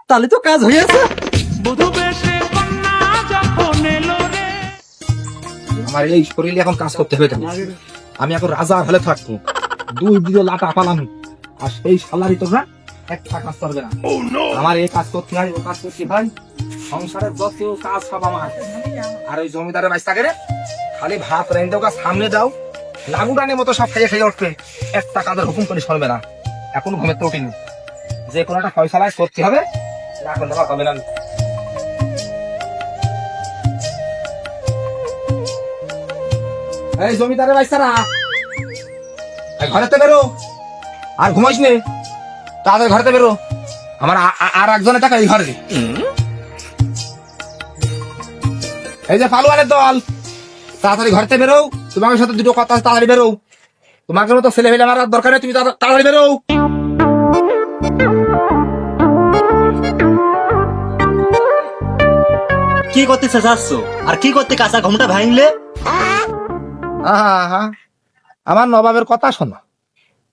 তাহলে তো কাজ হয়েছে। আমার এই শরীরে এখন কাজ করতে হবে কেন? আমি এখন রাজা হলে থাকবো, 2 দিনে লাটা পালাম, আর সেই সালারি তোমরা একটা কাজ করবে না। আমার এই কাজ করতে হয়, ও কাজ করতে হয়, সংসারের যত কাজ সব আমার। আর ওই জমিদারের বাচ্চা করে খালি ভাত রেঁধে ওকে সামনে দাও, লাগুডানের মতো সব খেয়ে খেয়ে উঠবে, একটা কাজের হুকুম করে শুনবে না। এখন ঘুমের ত্রুটি নেই, যে কোনো একটা ফয়সালায় করতে হবে, এখন দেওয়া হবে না। এই জমিদারের বাচ্চারা ঘরেতে বেরো, আর ঘুমাইস নে, তাদের ঘরেতে বেরো। আমার আর একজনের টাকা এই ঘরে। এই যে পালোয়ানের দল, তাড়াতাড়ি ঘরেতে বেরো, তোমার সাথে দুটো কথা আছে, তাড়াতাড়ি বেরো। তোমাকে মতো ছেলে ফেলে আমার দরকার নেই, তুমি তাড়াতাড়ি বেরো। কি করতে চাচ্ছ আর কি করতে কাঁচা ঘুমটা ভাঙলে? আহা, আমার নবাবের কথা শোনো।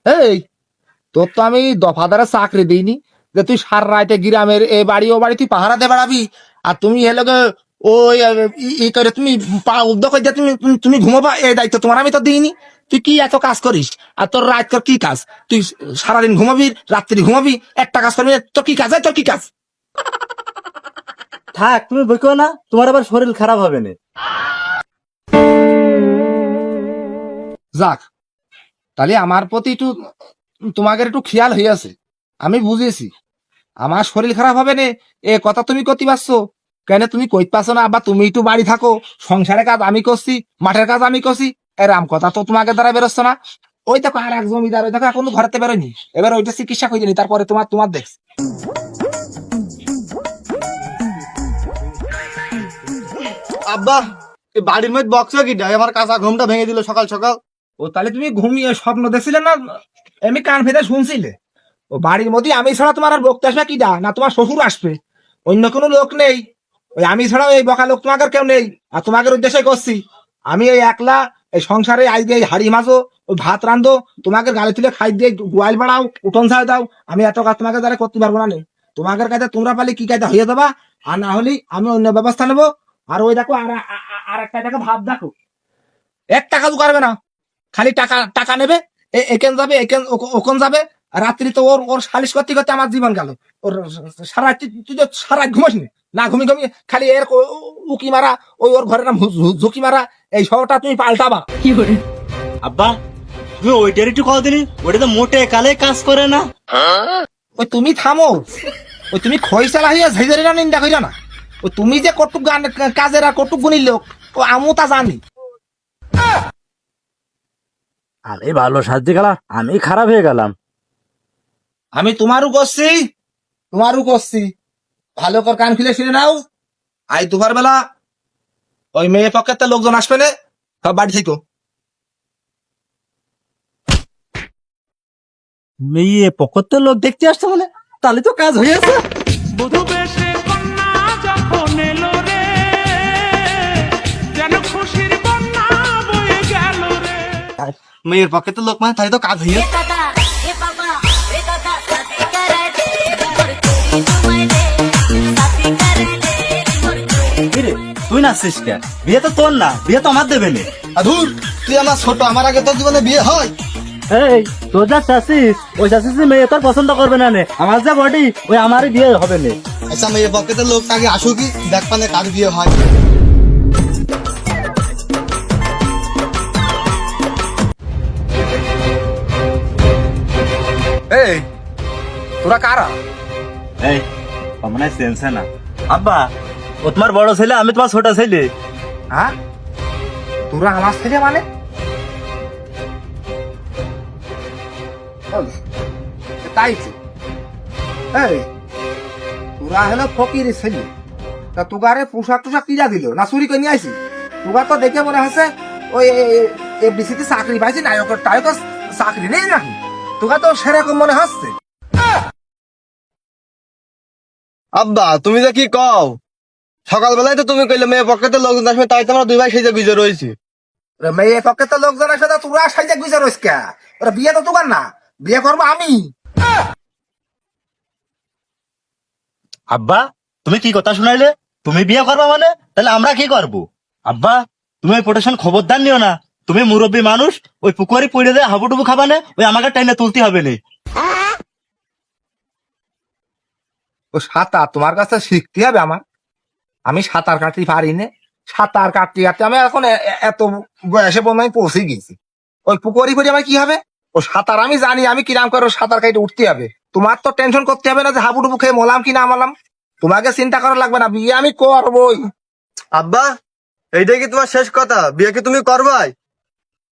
এই তোর তো আমি দফাদারে চাকরি দিইনি যে তুই সার রাইতে গ্রামের এ বাড়ি ও বাড়ি তুই পাহারা দিয়ে বেড়াবি, আর তুমি এলাকা ওই ই করে তুমি উদ্যোগ করে তুমি তুমি ঘুমাবা, এই দায়িত্ব তোমার আমি তো দিইনি। তুই কি এত কাজ করিস, আর তোর রাত কর কি কাজ? তুই সারাদিন ঘুমাবি, রাত্রি ঘুমাবি, একটা কাজ করবি না, তোর কি কাজ? তোর কি কাজ? থাক, তুমি বইকো না, তোমার আবার শরীর খারাপ হবে না। যাক, তাহলে আমার প্রতি একটু তোমাকে একটু খেয়াল হইয়াছে, আমি বুঝেছি। আমার শরীর খারাপ হবে না এ কথা তুমি করতে পারছো কেন? তুমি কইতে পারছো না? আবার তুমি একটু বাড়ি থাকো, সংসারের কাজ আমি করছি, মাঠের কাজ আমি করছি, এরাম কথা তো তোমাকে দ্বারা বেরোচ্ছে না। ওই দেখো আর এক জমিদার, ওই দেখো এখনো ঘরেতে বেরোয়নি, এবার ওইটা চিকিৎসা করে নি, তারপরে তোমার তোমার দেখ। আব্বা, এই বাড়ির মধ্যে বক্স কি আমার কাঁচা ঘুমটা ভেঙে দিল সকাল সকাল। ও তাহলে তুমি ঘুমিয়ে স্বপ্ন দেখছিলে না? এমনি কান ফেতে শুনছিলে? ও বাড়ির মধ্যে আমি ছাড়া তোমার আর বকতে আসবে কি না? তোমার শ্বশুর আসবে, অন্য কোনো লোক নেই। ওই আমি ছাড়াও এই বকা লোক তোমাকে কেউ নেই, আর তোমাকে উদ্দেশ্যে করছি। আমি এই একলা এই সংসারে আজকে এই হাড়ি মাছও ওই ভাত রান্ধো, তোমাকে গালে তুলে খাই দিয়ে গোয়াল বাড়াও, উঠোন ছাড় দাও, আমি এত কাজ তোমাকে দ্বারা করতে পারবো না। তোমাদের কাছে তোমরা পালে কি কায়দা হয়ে যাবা, আর না হলে আমি অন্য ব্যবস্থা নেবো। আর ওই দেখো আর একটা দেখো ভাব দেখো, একটা কাজ করবে না, খালি টাকা টাকা নেবে, এখান যাবে ওখান যাবে। রাত্রি তো ওর ওর সালিশ করতে করতে আমার জীবন গেল। ওর সারা তুই তো সারা ঘুমাস না, ঘুমি ঘুমিয়ে খালি এর উকি মারা, ওই ওর ঘরের নাম ঝুঁকি মারা, এই শহরটা তুমি পাল্টাবা। আব্বা, তুমি ওইটার একটু কল দিলি, ওইটা তো মোটে কালে কাজ করে না। ওই তুমি থামো, ওই তুমি খয়সালা হইয়া ঝাইজারি না নিন্দা কইরা না। ওই তুমি যে কটুক কাজের আর কটুক গুণির লোক, ও আমু তা জানি। আরে ভালো সাহায্য গেলাম, আমি খারাপ হয়ে গেলাম। আমি তোমারও করছি, ভালো করে কান খুলে শুনে নাও। আজ দুপুর বেলা ওই মেয়ে পক্ষের লোকজন আসবে না, সব বাড়ি থেকো। মেয়ে পকতের লোক দেখতে আসছে বলে, তাহলে তো কাজ হয়েছে। মেয়ের পক্ষে তো লোক মানে, তাহলে তো কাজ হয়েছে। তুই নাচছিস কেন? বিয়ে তো তোর না, বিয়ে তো আমার দেবে না। ধুর, তুই আমার ছোট, আমার আগে তোর জীবনে বিয়ে হয়? এই তোর যা চাষিস, ওই চাষিস মেয়ে তোর পছন্দ করবে না নে, আমার যা বডি ওই আমারই বিয়ে হবে না। আচ্ছা, মেয়ে পকেটের লোক আগে আসুক, দেখ পানে কার বিয়ে হয়। এই তোরা কারা? এই মনে সেন্স না আব্বা, ও তোমার বড় ছেলে, আমি তোমার ছোট ছেলে। হ্যাঁ, তোরা আমার ছেলে মানে? তাই তো। এই তোরা হলো ফকির ছেলে, তা তুগারে পোশাক টোশাক কিরা দিল না চুরি করে নিয়ে আইসি? তুগার তো দেখে মনে হচ্ছে ওই এফডিসিতে চাকরি পাইছি, নায়কের টায়কের চাকরি নেই নাকি? তোগা তো সেরকম মনে হচ্ছে। আব্বা, তুমি যে কি কও? সকালবেলায় তো তুমি কইলে মেয়ে পকেটের লোকজন আসবে, তাই তো আমরা দুই ভাই সেজে গুজে রয়েছি। মেয়ে পক্ষে তো লোকজন আসে, তা তোরা সাইজে গুজে রইস কে? ওরা বিয়ে তো তোগার না, বিয়ে করবো আমি। আব্বা তুমি কি কথা শুনাইলে? তুমি বিয়ে করবা মানে তাহলে আমরা কি করব? আব্বা তুমি ওই প্রোটেকশন খবরদার নিও না। তুমি মুরব্বী মানুষ, ওই পুকুরি পড়ে দিয়ে হাবুডুবু খাবা না, ওই আমাকে টাইনে তুলতে হবে না। ও সাঁতার তোমার কাছে শিখতে হবে আমার। আমি সাঁতার কাটতে পারি না। সাঁতার কাটতে কাটতে আমি এখন এত বয়সে পর্যন্ত আমি পৌঁছে গেছি। ওই পুকুরি পড়ে আমার কি হবে? ও সাঁতার আমি জানি, আমি কিরাম করে সাঁতার কাটে উঠতে হবে। তোমার তো টেনশন করতে হবে না যে হাবুডুবু খেয়ে মলাম কি না মলাম। তোমাকে চিন্তা করা লাগবে না, বিয়ে আমি করবোই। আব্বা এইটাই কি তোমার শেষ কথা? বিয়ে কি তুমি করবাই?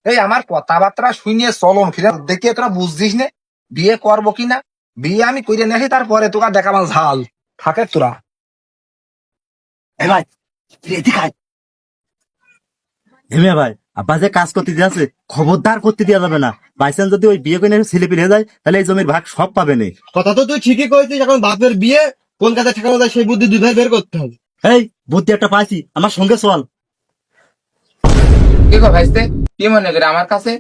এই আমার কথাবার্তা শুনিয়ে চলন ফিরে দেখি তোরা বুঝছিস না বিয়ে করবো কিনা। বিয়ে আমি করে নিয়ে আসি, তারপরে তোকে দেখাবার ঝাল থাকে তোরা। এ ভাই এদিকে আয়। হেমে ভাই আব্বা যে কাজ করতে দিয়েছে খবরদার করতে দেওয়া যাবে না। বাইচান্স যদি ওই বিয়ে করে ছেলে পেলে যায় তাহলে এই জমির ভাগ সব পাবে না। কথা তো তুই ঠিকই কইছিস, এখন বাপের বিয়ে কোন কাজে ঠেকানো যায় সেই বুদ্ধি দুই ভাই বের করতে হবে। এই বুদ্ধি একটা পাইছি, আমার সঙ্গে চল। কি গো ভাইস্তে, কি মনে করে আমার কাছে?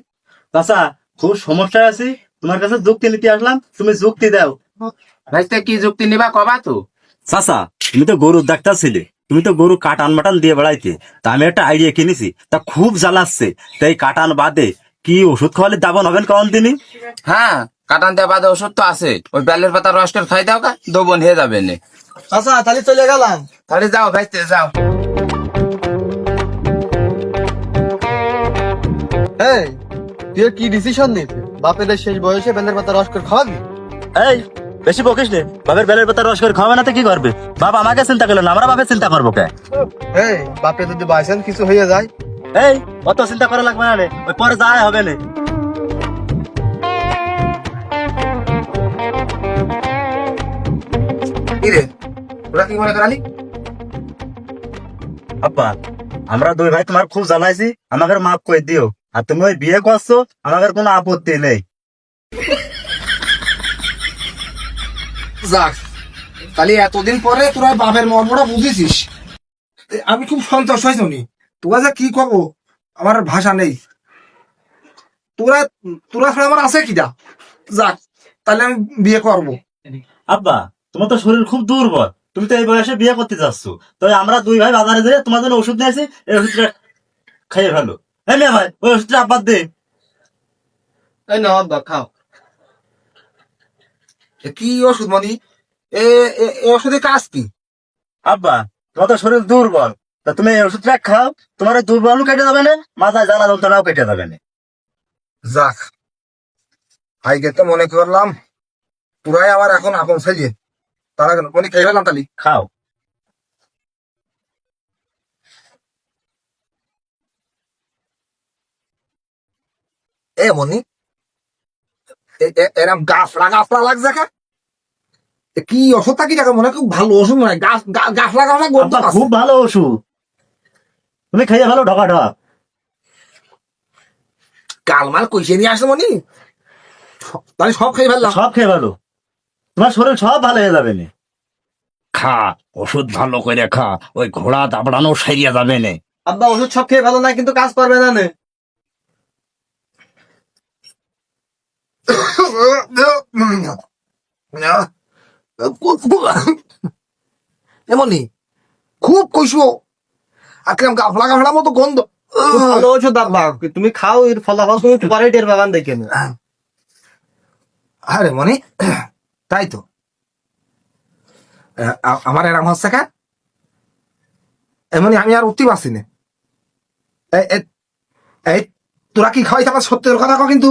চাচা খুব সমস্যায় আছি, তোমার কাছে যুক্তি নিতে আসলাম, তুমি যুক্তি দাও। ভাইস্তে কি যুক্তি নিবা কবা তো? চাচা তুমি তো গরুর ডাক্তার ছিলে, তুমি তো গরু কাটান মাটান দিয়ে বেড়াইতে, তা আমি একটা আইডিয়া কিনেছি, তা খুব জ্বালাচ্ছে। তাই কাটান বাদে কি ওষুধ খাওয়ালে দাবন হবেন কখন দিনই? হ্যাঁ, কাটান দেওয়া বাদে ওষুধ তো আছে, ওই বেলের পাতা রস করে খাই দাও কা, দবন হয়ে যাবে নে। আচ্ছা তাহলে চলে গেলাম। তাহলে যাও ভাইস্তে যাও। এই তুই কি ডিসিশন নিতে? বাপের শেষ বয়সে বেলের পাতা রস করে খাওয়াবি? এই বেশি বকিস নে, বাপের বেলের পাতা রস করে খাওয়াবে না তো কি করবে? বাপ আমাকে চিন্তা করলো না, আমরা বাপের চিন্তা করবো কে? এই বাপে যদি বাইচান্স কিছু হয়ে যায়? এই অত চিন্তা করা লাগবে না রে, ওই পরে যাই হবে না। কি রে তোরা কি মনে করালি? আব্বা আমরা দুই ভাই তোমার খুব জ্বালাইছি, আমাকে মাফ করে দিও। আর তুমি ওই বিয়ে করছো, আমাদের কোনো আপত্তি নেই। যাক, তাহলে এতদিন পরে তোরা বাপের মর্মটা বুঝেছিস, আমি খুব সন্তোষ হয়েছি নি। তোরা যে কি করবো আমার আর ভাষা নেই। তোরা তোরা ছাড়া আমার আছে কিটা। যাক, তাহলে আমি বিয়ে করবো। আব্বা তোমার তো শরীর খুব দুর্বল, তুমি তো এই বয়সে বিয়ে করতে যাচ্ছ, তো আমরা দুই ভাই বাজারে যেয়ে তোমার জন্য ওষুধ নিয়েছি, এই ওষুধটা খাইয়ে ভালো। এই মেয়ে ভাই ওই ওষুধটা আব্বার দে। এই না আব্বা খাও। এ কি ওষুধ মনি? এ এ- এ ওষুধের কাজ কি? আব্বা তোমার তো শরীর দুর্বল, তা তুমি এই ওষুধটা খাও, তোমার ওই দুর্বলও কেটে যাবে না, মাথায় জ্বালা যন্ত্রণাও কেটে যাবে না। যাক, আইগে তো মনে করলাম পুরাই আবার এখন আপন ছেলে। তারা মনি খাই ফেলাম তালি। খাও। এ মনি, এরম গাফলা গাফলা লাগছে কা? এ কি ওষুধটা কি দেখো মনে হয় খুব ভালো ওষুধ মনে হয়। গাফলা গাফলা গন্ধ আব্বা আছে। খুব ভালো ওষুধ, তুমি খাইয়ে ভালো ঢকা ঢক। কালমাল কইসে নিয়ে আসছে মনি, তাহলে সব খাই ফেললাম। সব খেয়ে ভালো, তোমার শরীর সব ভালো হয়ে যাবে না। খা ওষুধ ভালো করে খা, ওই ঘোড়া দাবড়ানো সেরিয়া যাবে না। আব্বা ওষুধ সব খেয়ে ভালো না, কিন্তু কাজ করবে না নে। এমনি খুব কইসো, আর কিরম গাফলা গাফলা মতো গন্ধ। খুব ভালো ওষুধ আব্বা, তুমি খাও, এর ফলাফল তুমি পরে টের বাগান দেখে নে। আরে মনি, তাই তো আমার এরম হচ্ছে কা? এমনি আমি আর উঠতে পারছি না। এই তোরা কি খাওয়াই আমার সত্যের কথা কও, কিন্তু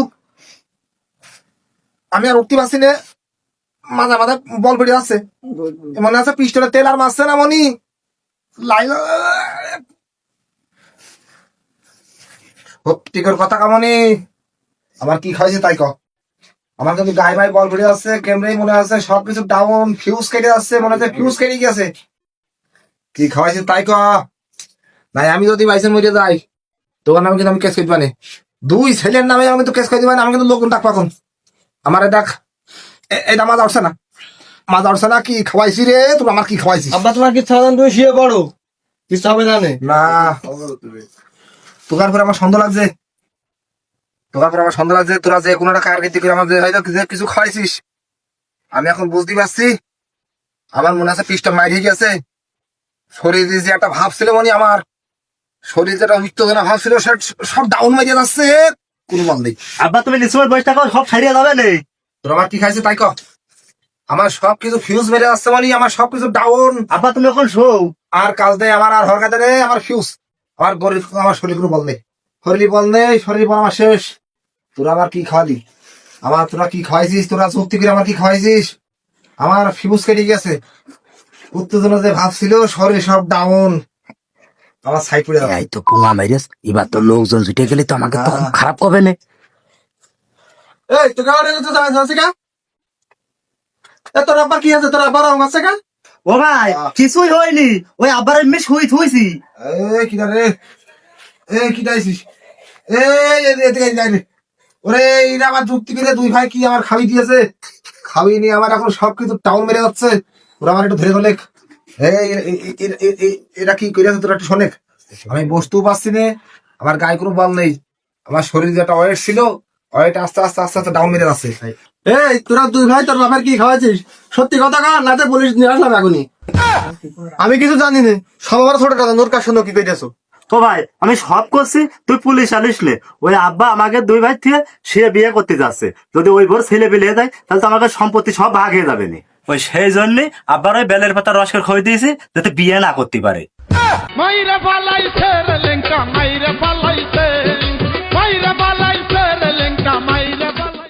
আমি আর উঠতে পারছি না। মাঝে মাঝে বল পড়ে আছে, মনে আছে পিস্টলের তেল আর মারছে না মনি। লাইল সত্যিকার কথা কামনি, আমার কি খাইছে তাই ক। আমার কিন্তু গায়ে ভাই বল পড়ে আছে, ক্যামেরাই মনে আছে সবকিছু ডাউন, ফিউজ কেটে যাচ্ছে, মনে হচ্ছে ফিউজ কেটে গেছে। কি খাওয়াইছে তাই ক। নাই আমি যদি বাইসেন মরে যাই, তোমার নামে কিন্তু আমি কেস করতে পারি। দুই ছেলের নামে আমি কিন্তু কেস করতে পারি, আমি কিন্তু লোক ডাক পাখন। আমার দেখ এটা মাজা উঠছে না, মাজা উঠছে না। কি খাওয়াইছি রে তোর? আমার কি খাওয়াইছি? আব্বা তোমার কিছু হবে না, তুমি শুয়ে পড়ো, কিছু হবে না নে। না, তোকার পরে আমার সন্দেহ লাগছে, তোকার পরে আমার সন্দেহ লাগছে। তোরা যে কোনো একটা কারগিতি করে আমাদের হয়তো কিছু খাওয়াইছিস। আমি এখন বুঝতে পারছি আমার মনে আছে পিসটা মাইর হয়ে গেছে। শরীরে যে একটা ভাব ছিল মানে আমার শরীর যেটা উত্তেজনা ভাব ছিল সব ডাউন মারিয়ে যাচ্ছে, কোনো বল নেই। আব্বা তুমি নিশ্চয় বয়স টাকা সব ছাড়িয়ে যাবে নেই। তোর আমার কি খাইছে তাই কর, আমার সব কিছু ফিউজ মেরে যাচ্ছে মানে আমার সব কিছু ডাউন। আব্বা তুমি এখন শোও। আর কাজ দেয় আমার, আর হরকাতে রে আমার ফিউজ, আমার গরিব, আমার শরীর কোনো বল নেই, শরীর বল নেই, শরীর বল আমার শেষ। তোরা আবার কি খাওয়ালি আমার, তোরা কি খাওয়াইছিস, তোরা চুক্তি করে আমার কি খাওয়াইছিস, আমার ফিউজ কেটে গেছে, উত্তেজনা যে ভাব ছিল শরীর সব ডাউন, আমার সাইড পড়ে যাবে। এই তো পুঙা মাইরেস, এবার তো লোকজন জুটে গেলে তো আমাকে তো খুব খারাপ করবে না। এই তো গাড়ি তো যাচ্ছে কা? তোর আব্বার কি আছে, তোর আব্বার আমার আছে কা? ও ভাই কিছুই হয়নি, ওই আব্বার এমনি শুই থুইছি। এই কিটা রে, এই কিটা আইছিস, এদিকে যাই রে। ওরে এরা আমার যুক্তি করে দুই ভাই কি আমার খাবি দিয়েছে, খাবি নিয়ে আমার এখন সবকিছু টাউন মেরে যাচ্ছে। ওরা আমার একটু ধরে ধরে এরা কি করে তোরা একটু শোনেক, আমি বসতেও পারছি না, আমার গায়ে কোনো বল নেই, আমার শরীরে যেটা ওয়েট ছিল ওয়েট আস্তে আস্তে আস্তে আস্তে ডাউন মেরে যাচ্ছে। এই তোরা দুই ভাই তোর বাপের কি খাওয়াইছিস? সত্যি কথা কা, না তো পুলিশ নিয়ে আসলাম এখনই। আমি কিছু জানি না, সব আমার ছোট কথা, নোর কার সঙ্গে কি কইতেছো? তো ভাই আমি সব করছি, তুই পুলিশ আনিস নে। ওই আব্বা আমাকে দুই ভাই থেকে সে বিয়ে করতে যাচ্ছে, যদি ওই ভোর ছেলে বিলে যায় তাহলে তো আমাকে সম্পত্তি সব ভাগ হয়ে যাবে না। ওই সেই জন্যই আব্বার ওই বেলের পাতা রসের খই দিয়েছি, যাতে বিয়ে না করতে পারে। মাইরা পালাইছে রে লেঙ্কা, মাইরা পালাইছে, মাইরা পালাইছে।